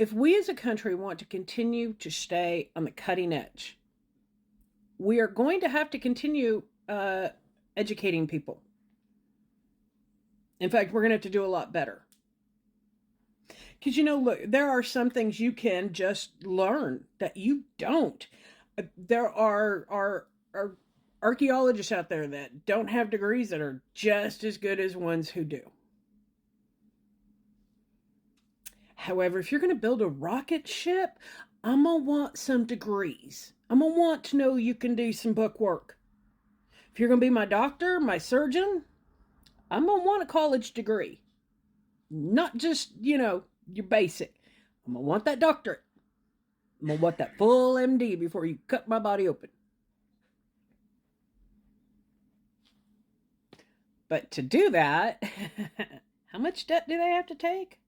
If we as a country want to continue to stay on the cutting edge, we are going to have to continue educating people. In fact, we're going to have to do a lot better. Because, look, there are some things you can just learn that you don't. There are archaeologists out there that don't have degrees that are just as good as ones who do. However, if you're going to build a rocket ship, I'm going to want some degrees. I'm going to want to know you can do some book work. If you're going to be my doctor, my surgeon, I'm going to want a college degree. Not just, your basic. I'm going to want that doctorate. I'm going to want that full MD before you cut my body open. But to do that, how much debt do they have to take?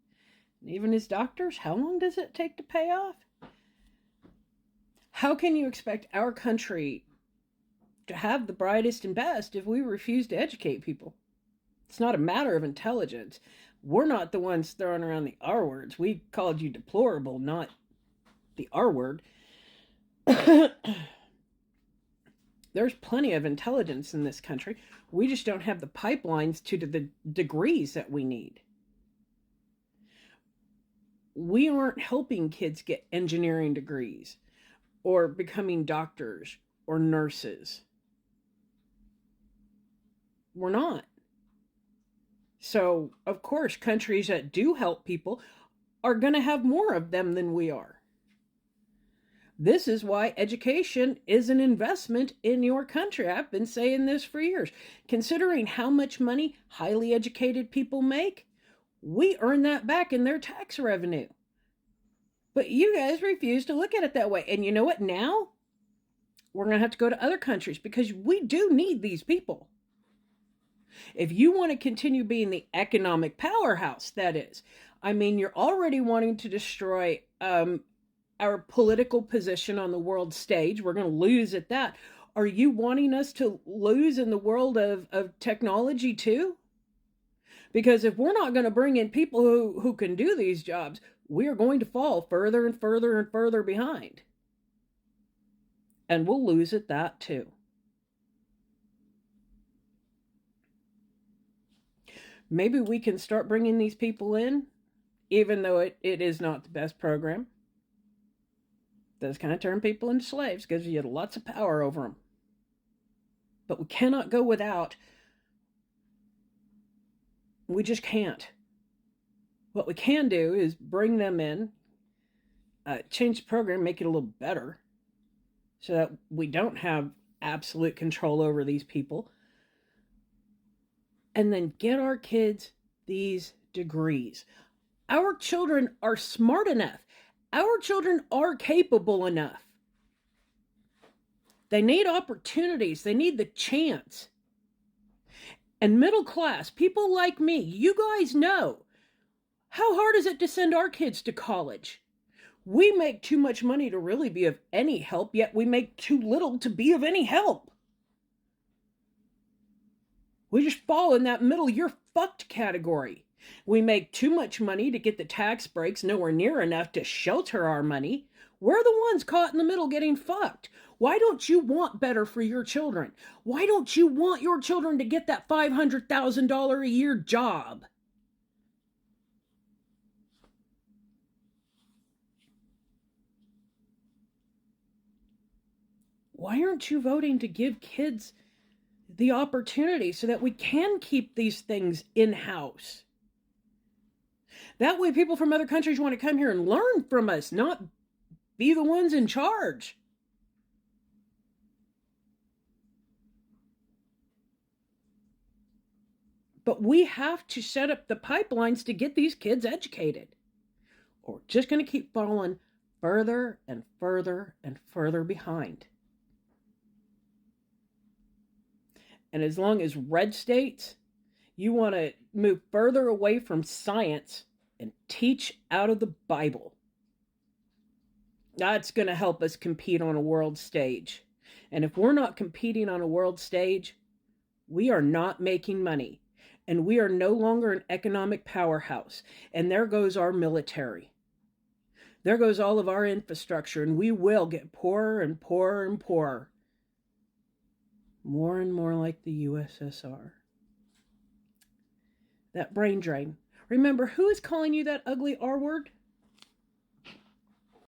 And even as doctors, how long does it take to pay off? How can you expect our country to have the brightest and best if we refuse to educate people? It's not a matter of intelligence. We're not the ones throwing around the R words. We called you deplorable, not the R word. There's plenty of intelligence in this country. We just don't have the pipelines to the degrees that we need. We aren't helping kids get engineering degrees or becoming doctors or nurses. We're not. So, of course, countries that do help people are going to have more of them than we are. This is why education is an investment in your country. I've been saying this for years. Considering how much money highly educated people make, we earn that back in their tax revenue. But you guys refuse to look at it that way. And you know what? Now we're going to have to go to other countries because we do need these people. If you want to continue being the economic powerhouse, that is, you're already wanting to destroy our political position on the world stage. We're going to lose at that. Are you wanting us to lose in the world of technology too? Because if we're not going to bring in people who can do these jobs, we are going to fall further and further and further behind. And we'll lose at that too. Maybe we can start bringing these people in, even though it is not the best program. It does kind of turn people into slaves because you have lots of power over them. But we cannot go without. We just can't. What we can do is bring them in, change the program, make it a little better, so that we don't have absolute control over these people. And then get our kids these degrees. Our children are smart enough. Our children are capable enough. They need opportunities. They need the chance. And middle class, people like me, you guys know, how hard is it to send our kids to college? We make too much money to really be of any help, yet we make too little to be of any help. We just fall in that middle, you're fucked category. We make too much money to get the tax breaks, nowhere near enough to shelter our money. We're the ones caught in the middle getting fucked. Why don't you want better for your children? Why don't you want your children to get that $500,000 a year job? Why aren't you voting to give kids the opportunity so that we can keep these things in-house? That way people from other countries want to come here and learn from us, not be the ones in charge. But we have to set up the pipelines to get these kids educated, or we're just going to keep falling further and further and further behind. And as long as red states, you want to move further away from science and teach out of the Bible. That's going to help us compete on a world stage. And if we're not competing on a world stage, we are not making money. And we are no longer an economic powerhouse. And there goes our military. There goes all of our infrastructure, and we will get poorer and poorer and poorer. More and more like the USSR. That brain drain. Remember, who is calling you that ugly R word?